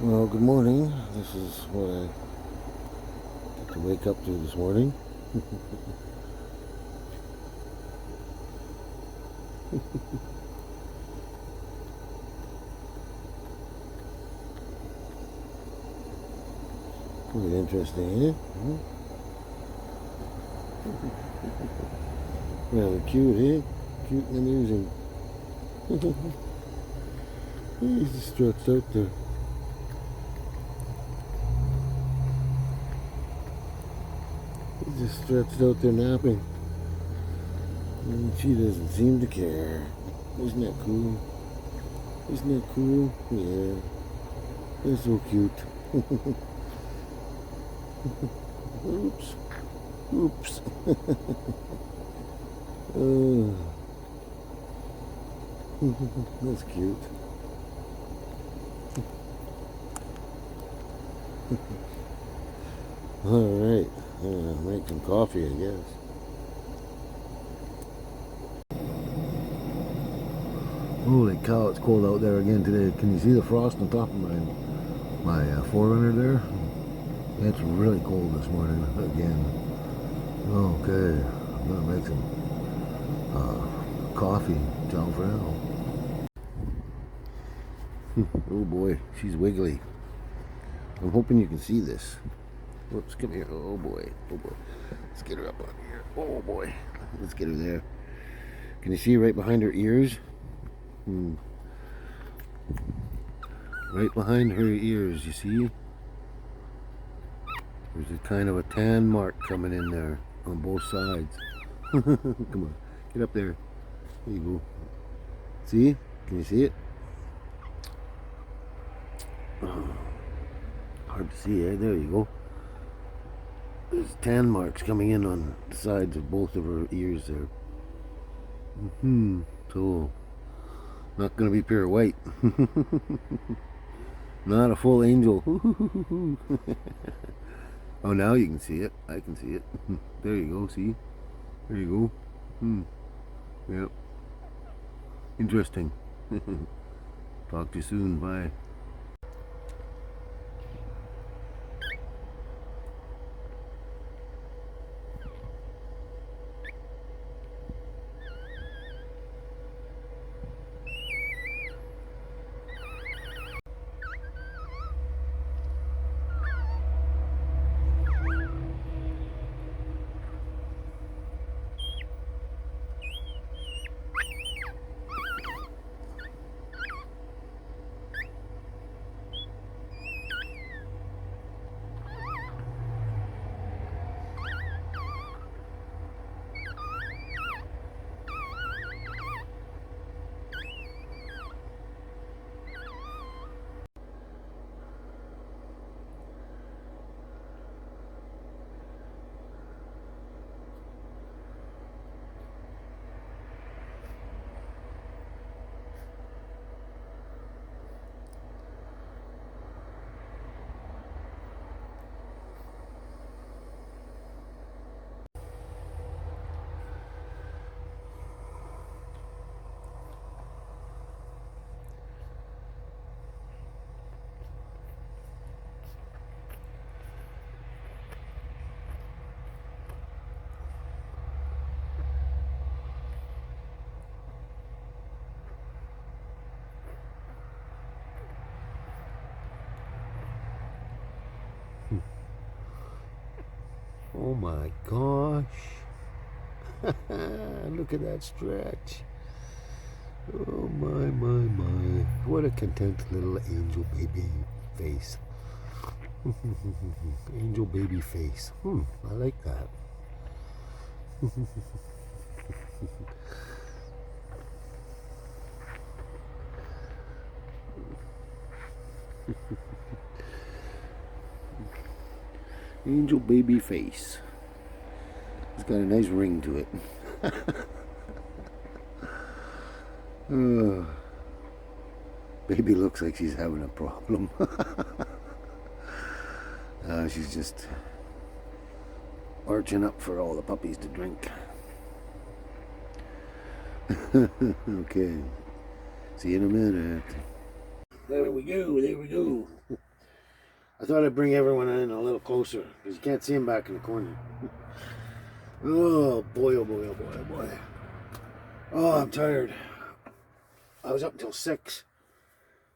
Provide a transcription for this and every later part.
Well, good morning. This is what I get to wake up to this morning. Quite interesting, eh? Rather cute, eh? Cute and amusing. He's just stretched out there. He's just stretched out there napping. And she doesn't seem to care. Isn't that cool? Isn't that cool? Yeah. They're so cute. Oops. Oops. That's cute. Alright. Make some coffee, I guess. Holy cow, it's cold out there again today. Can you see the frost on top of my Forerunner there? It's really cold this morning again. Okay, I'm gonna make some coffee. Ciao for now. Oh boy, she's wiggly. I'm hoping you can see this. Whoops, come here. Oh boy, oh boy. Let's get her up on here. Oh boy, let's get her there. Can you see right behind her ears? Right behind her ears, you see? There's a kind of a tan mark coming in there on both sides. Come on, get up there. There you go. See? Can you see it? Hard to see, eh? There you go. There's tan marks coming in on the sides of both of her ears there. So, not gonna be pure white. Not a full angel. Oh, now you can see it. I can see it. There you go, see? There you go. Yep. Interesting. Talk to you soon. Bye. Oh my gosh. Look at that stretch. Oh my. What a content little angel baby face. Angel baby face. I like that. Angel baby face. It's got a nice ring to it. Baby looks like she's having a problem. She's just arching up for all the puppies to drink. Okay. See you in a minute. There we go. I thought I'd bring everyone in a little closer because you can't see him back in the corner. Oh boy, oh boy, oh boy, oh boy. Oh, I'm tired. I was up until 6.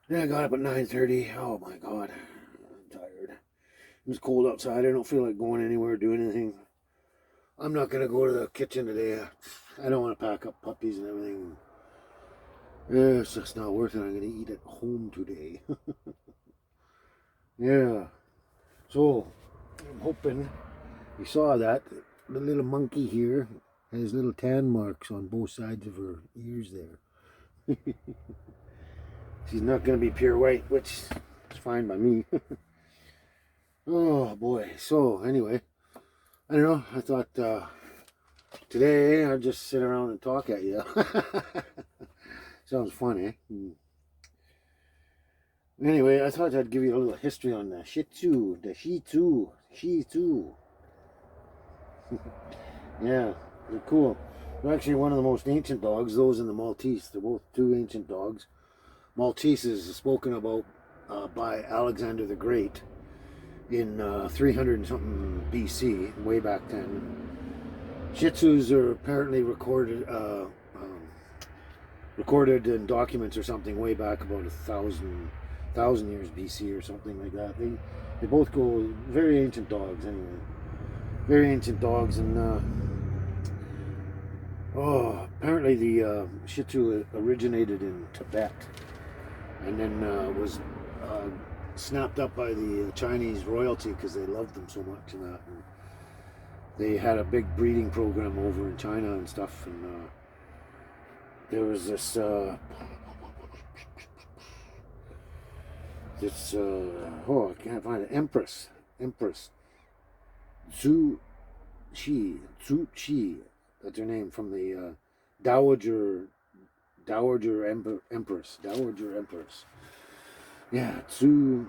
Then I got up at 9:30. Oh my God, I'm tired. It was cold outside. I don't feel like going anywhere, doing anything. I'm not gonna go to the kitchen today. I don't want to pack up puppies and everything. Yeah, it's just not worth it. I'm gonna eat at home today. Yeah. So I'm hoping you saw that. The little monkey here has little tan marks on both sides of her ears there. She's not going to be pure white, which is fine by me. Oh boy. So anyway, I don't know. I thought today I'd just sit around and talk at you. Sounds fun, eh? Anyway, I thought I'd give you a little history on the Shih Tzu. The Shih Tzu. Shih Tzu. Yeah, they're cool. They're actually one of the most ancient dogs, those and the Maltese. They're both two ancient dogs. Maltese is spoken about by Alexander the Great in 300 and something BC, way back then. Shih Tzus are apparently recorded in documents or something way back about 1,000 years BC or something like that. They both go very ancient dogs anyway. Very ancient dogs, and apparently the Shih Tzu originated in Tibet, and then was snapped up by the Chinese royalty because they loved them so much, and that. And they had a big breeding program over in China and stuff, and there was this I can't find it. Empress Zhu Qi, that's her name, from the Dowager Empress. Yeah, Zhu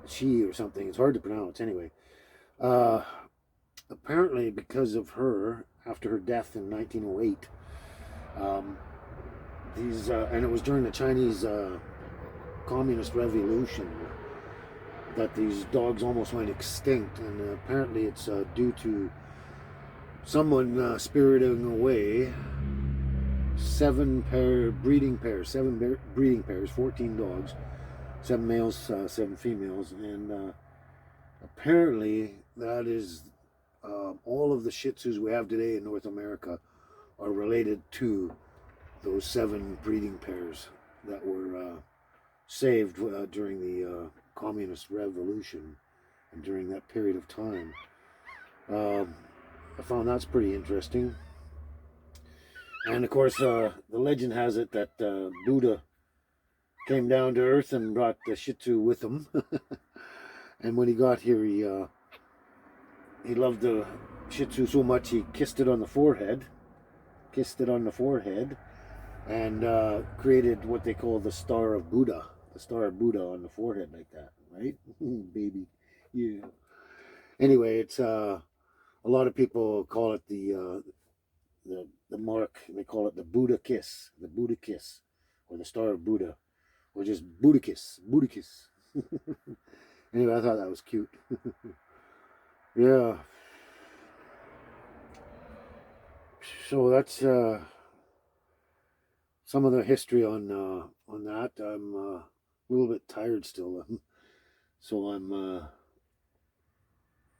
Qi or something. It's hard to pronounce anyway. Apparently, because of her, after her death in 1908, and it was during the Chinese Communist Revolution that these dogs almost went extinct, and apparently it's due to someone spiriting away 7 breeding pairs, 14 dogs, 7 males, 7 females, and apparently that is all of the Shih Tzus we have today in North America are related to those 7 breeding pairs that were saved during the Communist Revolution and during that period of time. I found that's pretty interesting. And of course, the legend has it that Buddha came down to earth and brought the Shih Tzu with him. And when he got here, he loved the Shih Tzu so much he kissed it on the forehead, and created what they call the Star of Buddha. The Star of Buddha on the forehead like that, right? Baby. Yeah. Anyway, it's a lot of people call it the mark. They call it the Buddha kiss, or the Star of Buddha, or just Buddha kiss. Anyway, I thought that was cute. Yeah. So that's some of the history on that. I'm a little bit tired still, so I'm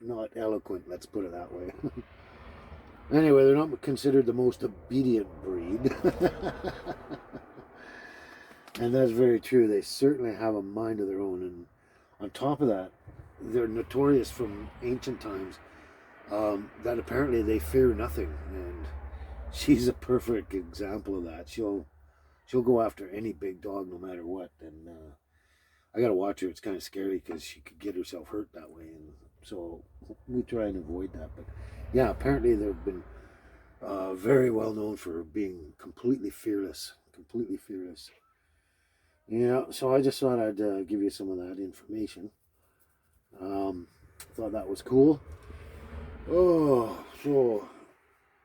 not eloquent. Let's put it that way. Anyway, they're not considered the most obedient breed. And that's very true. They certainly have a mind of their own. And on top of that, they're notorious from ancient times that apparently they fear nothing. And she's a perfect example of that. She'll go after any big dog no matter what. And I got to watch her. It's kind of scary because she could get herself hurt that way. And so we try and avoid that. But yeah, apparently they've been very well known for being completely fearless. Yeah, so I just thought I'd give you some of that information. Thought that was cool. Oh, so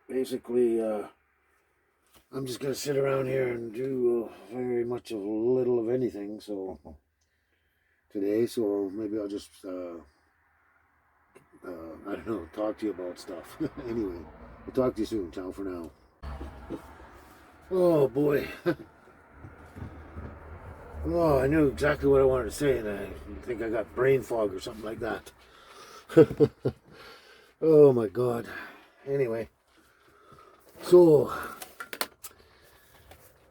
basically, I'm just going to sit around here and do very much of little of anything. So today, so maybe I'll just I don't know, talk to you about stuff. Anyway, I'll talk to you soon. Ciao for now. Oh boy. Oh, I knew exactly what I wanted to say, and I think I got brain fog or something like that. Oh my God. Anyway, so,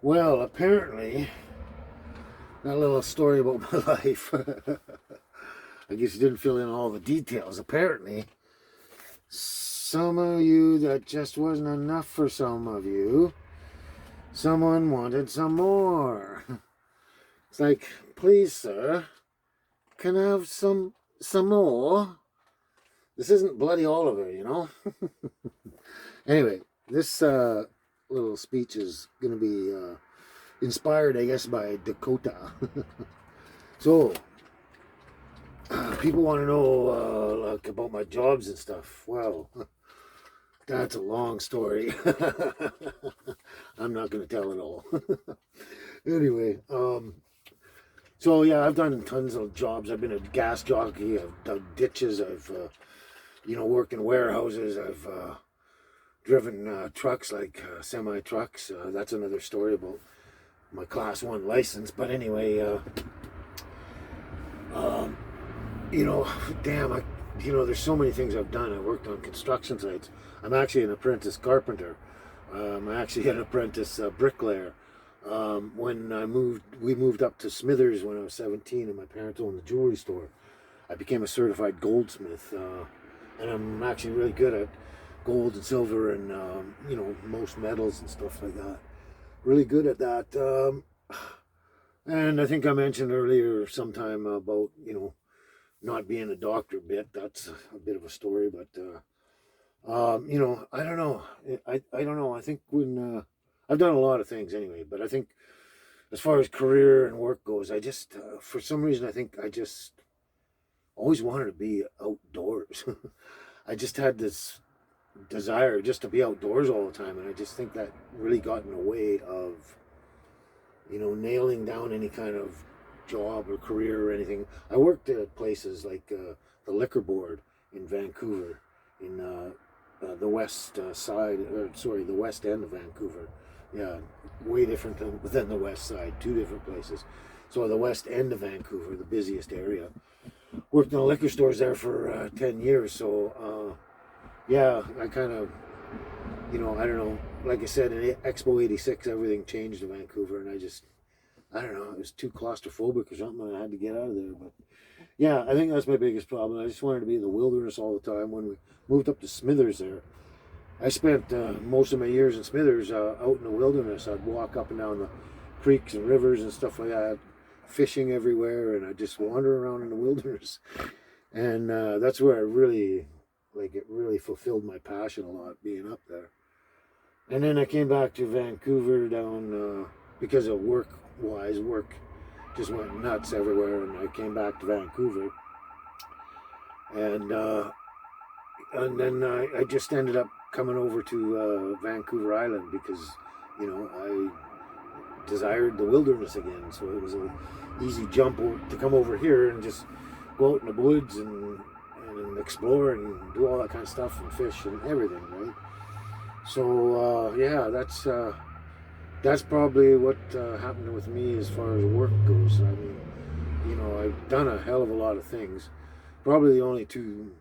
well, apparently, that little story about my life, I guess you didn't fill in all the details. Apparently, some of you, that just wasn't enough for some of you. Someone wanted some more. It's like, please, sir, can I have some more? This isn't bloody Oliver, you know? Anyway, this little speech is going to be inspired, I guess, by Dakota. So, people want to know like about my jobs and stuff. Well, that's a long story. I'm not going to tell it all. Anyway, so yeah, I've done tons of jobs. I've been a gas jockey. I've dug ditches. I've, worked in warehouses. I've driven trucks, like semi trucks. That's another story about my Class 1 license. But anyway, damn, there's so many things I've done. I worked on construction sites. I'm actually an apprentice carpenter. I'm actually an apprentice bricklayer. When we moved up to Smithers when I was 17, and my parents owned the jewelry store. I became a certified goldsmith, and I'm actually really good at gold and silver and most metals and stuff like that. Really good at that. And I think I mentioned earlier sometime about not being a doctor bit. That's a bit of a story, but I don't know. I don't know. I think when I've done a lot of things anyway, but I think as far as career and work goes, I just for some reason I think I just always wanted to be outdoors. I just had this desire just to be outdoors all the time, and I just think that really got in the way of nailing down any kind of job or career or anything. I worked at places like the liquor board in Vancouver, in the west side, the west end of Vancouver. Yeah, way different than the west side, two different places. So the west end of Vancouver, the busiest area. Worked in the liquor stores there for 10 years. So, yeah, I kind of, I don't know. Like I said, in Expo 86, everything changed in Vancouver, and I don't know, it was too claustrophobic or something, and I had to get out of there. But yeah, I think that's my biggest problem. I just wanted to be in the wilderness all the time. When we moved up to Smithers there, I spent most of my years in Smithers out in the wilderness. I'd walk up and down the creeks and rivers and stuff like that, fishing everywhere, and I'd just wander around in the wilderness. And that's where it really fulfilled my passion a lot, being up there. And then I came back to Vancouver down because of work just went nuts everywhere, and I came back to Vancouver. And then I just ended up coming over to Vancouver Island because, I desired the wilderness again. So it was an easy jump to come over here and just go out in the woods and explore and do all that kind of stuff and fish and everything, right? So yeah, that's probably what happened with me as far as work goes. I mean, I've done a hell of a lot of things. Probably the only two,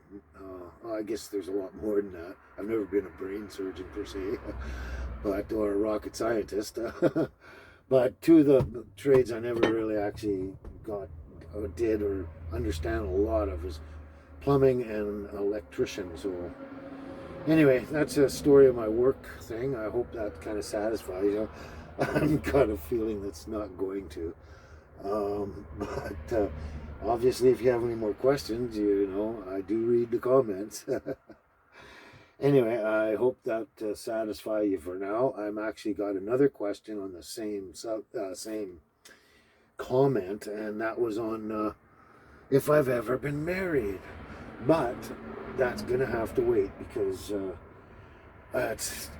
I guess there's a lot more than that. I've never been a brain surgeon per se, or a rocket scientist. But two of the trades I never really actually got or did or understand a lot of is plumbing and electrician. So anyway, that's a story of my work thing. I hope that kind of satisfies you. I'm kind of feeling that's not going to. But obviously, if you have any more questions, I do read the comments. Anyway, I hope that satisfies you for now. I'm actually got another question on the same comment, and that was on if I've ever been married. But that's gonna have to wait because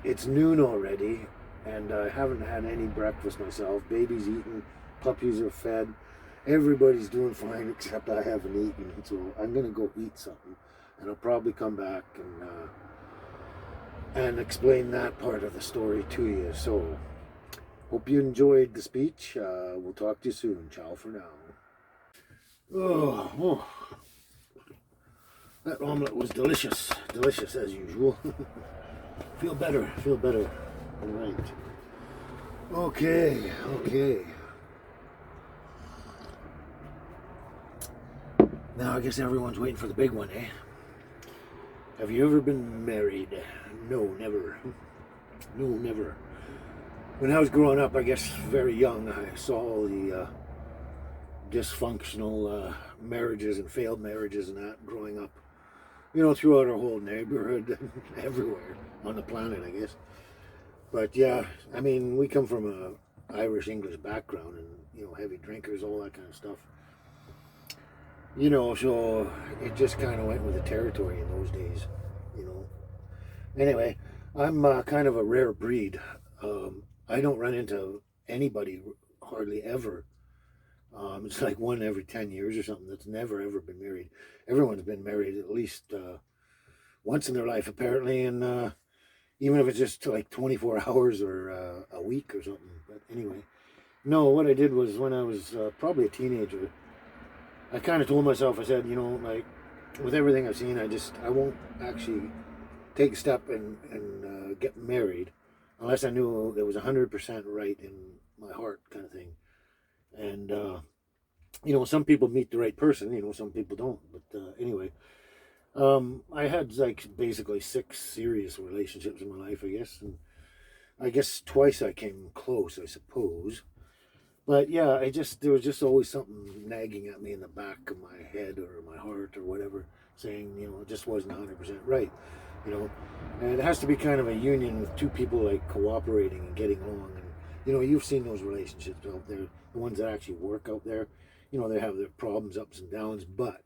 it's noon already, and I haven't had any breakfast myself. Baby's eaten, puppies are fed, Everybody's doing fine except I haven't eaten, so I'm gonna go eat something, and I'll probably come back and explain that part of the story to you. So, hope you enjoyed the speech. We'll talk to you soon. Ciao for now. Oh, that omelet was delicious. Delicious as usual. Feel better. Feel better. All right. Okay. Now I guess everyone's waiting for the big one, eh? Have you ever been married? No, never. No, never. When I was growing up, I guess very young, I saw all the dysfunctional marriages and failed marriages and that growing up. You know, throughout our whole neighborhood, everywhere on the planet, I guess. But yeah, I mean, we come from a Irish-English background and, you know, heavy drinkers, all that kind of stuff. You know, so it just kind of went with the territory in those days, you know. Anyway, I'm kind of a rare breed. I don't run into anybody hardly ever. It's like one every 10 years or something that's never, ever been married. Everyone's been married at least once in their life, apparently, and even if it's just like 24 hours or a week or something. But anyway, no, what I did was when I was probably a teenager, I kind of told myself, I said, you know, like, with everything I've seen, I won't actually take a step and get married unless I knew it was 100% right in my heart, kind of thing. And, you know, some people meet the right person, you know, some people don't. But anyway, I had like basically 6 serious relationships in my life, I guess. And I guess twice I came close, I suppose. But yeah, there was just always something nagging at me in the back of my head or my heart or whatever, saying, you know, it just wasn't 100% right, you know. And it has to be kind of a union with 2 people like cooperating and getting along. And, you know, you've seen those relationships out there, the ones that actually work out there. You know, they have their problems, ups and downs, but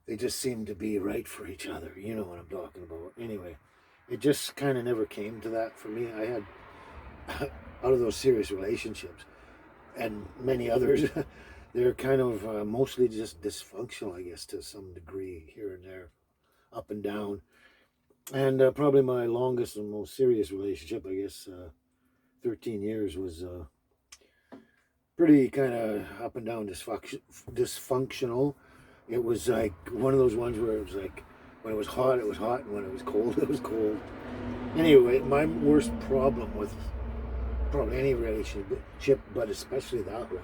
they just seem to be right for each other. You know what I'm talking about. Anyway, it just kind of never came to that for me. I had, out of those serious relationships, and many others, they're kind of mostly just dysfunctional, I guess, to some degree, here and there, up and down. And probably my longest and most serious relationship, I guess, 13 years, was pretty kind of up and down dysfunctional. It was like one of those ones where it was like, when it was hot, it was hot, and when it was cold, it was cold. Anyway, my worst problem with probably any relationship, but especially that one,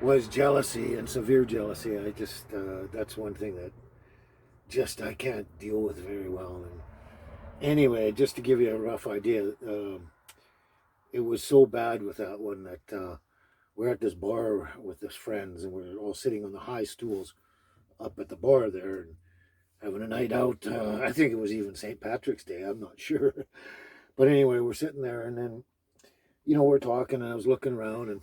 was jealousy, and severe jealousy. I just, that's one thing that just I can't deal with very well. And anyway, just to give you a rough idea, it was so bad with that one that we're at this bar with his friends, and we're all sitting on the high stools up at the bar there and having a night out. I think it was even St. Patrick's Day, I'm not sure. But anyway, we're sitting there, and then, you know, we're talking, and I was looking around, and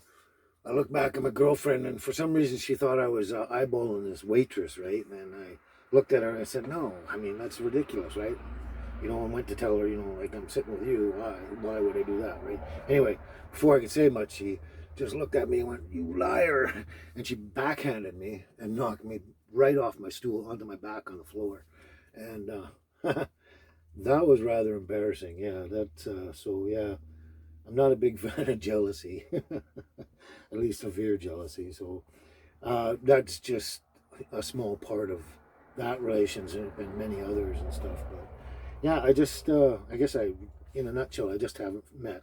I looked back at my girlfriend, and for some reason she thought I was eyeballing this waitress, right? And I looked at her and I said, no, I mean, that's ridiculous, right? You know, I went to tell her, you know, like, I'm sitting with you, why would I do that, right? Anyway, before I could say much, she just looked at me and went, you liar, and she backhanded me and knocked me right off my stool onto my back on the floor. And that was rather embarrassing. Yeah, so yeah, I'm not a big fan of jealousy, at least severe jealousy. So that's just a small part of that relationship and many others and stuff. But yeah, I just, I guess in a nutshell, I just haven't met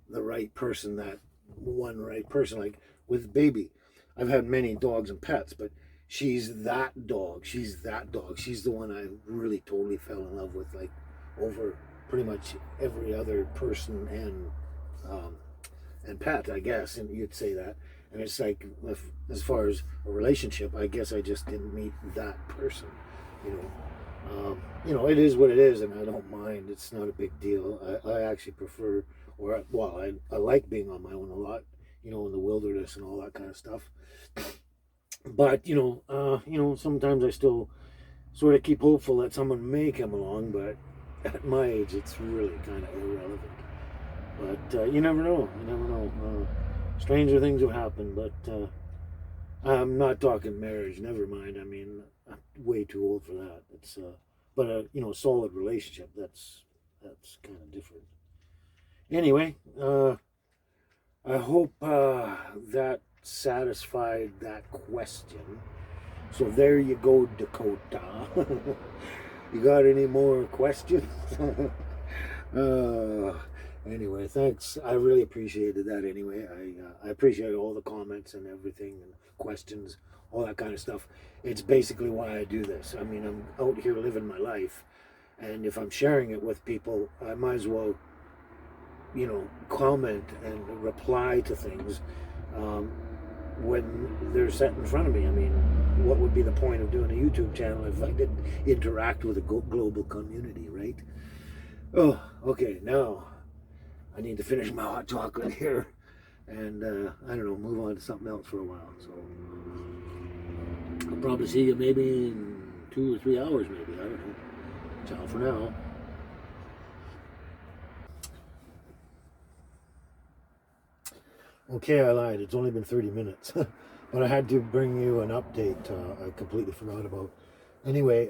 the right person, that one right person. Like with Baby, I've had many dogs and pets, but she's that dog. She's that dog. She's the one I really totally fell in love with, like over pretty much every other person and pet, I guess, and you'd say that. And it's like, as far as a relationship, I guess I just didn't meet that person, you know. You know, it is what it is, and I don't mind. It's not a big deal. I actually prefer, I like being on my own a lot, you know, in the wilderness and all that kind of stuff. But you know, sometimes I still sort of keep hopeful that someone may come along. But at my age, it's really kind of irrelevant. But you never know. You never know. Stranger things have happened. But I'm not talking marriage. Never mind. I mean, I'm way too old for that. It's but a solid relationship. That's kind of different. Anyway, I hope that satisfied that question. So there you go, Dakota. You got any more questions? uh, anyway, thanks. I really appreciated that. Anyway, I appreciate all the comments and everything and questions, all that kind of stuff. It's basically why I do this. I mean, I'm out here living my life, and if I'm sharing it with people, I might as well, comment and reply to things um, when they're set in front of me. I mean, what would be the point of doing a YouTube channel if I didn't interact with a global community, right? Oh, okay. Now I need to finish my hot chocolate here, and I don't know, move on to something else for a while. So I'll probably see you maybe in 2 or 3 hours, maybe. I don't know. Ciao for now. Okay, I lied. It's only been 30 minutes. But I had to bring you an update I completely forgot about. Anyway,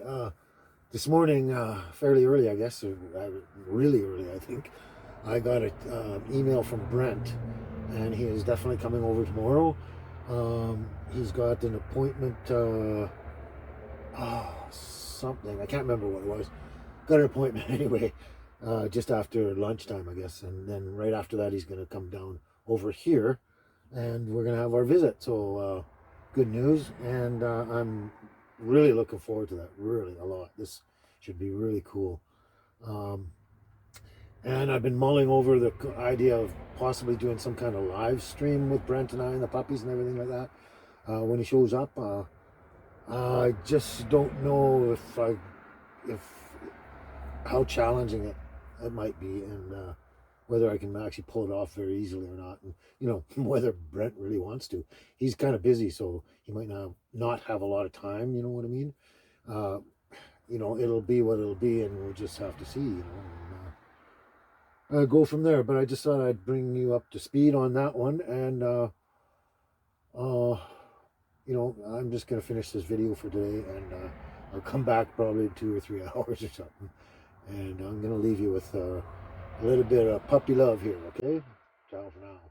this morning, fairly early, I guess, or really early, I think, I got an email from Brent, and he is definitely coming over tomorrow. He's got an appointment, something, I can't remember what it was. Got an appointment anyway, just after lunchtime, I guess, and then right after that, he's going to come down over here, and we're going to have our visit. So, good news, and I'm really looking forward to that, really a lot. This should be really cool. Um, and I've been mulling over the idea of possibly doing some kind of live stream with Brent and I and the puppies and everything like that when he shows up. I just don't know if how challenging it might be, and whether I can actually pull it off very easily or not, and whether Brent really wants to. He's kind of busy, so he might not have a lot of time. You know what I mean? Uh, it'll be what it'll be, and we'll just have to see. And go from there. But I just thought I'd bring you up to speed on that one, and uh, I'm just gonna finish this video for today, and I'll come back probably in 2 or 3 hours or something, and I'm gonna leave you with a little bit of puppy love here. Okay, ciao for now.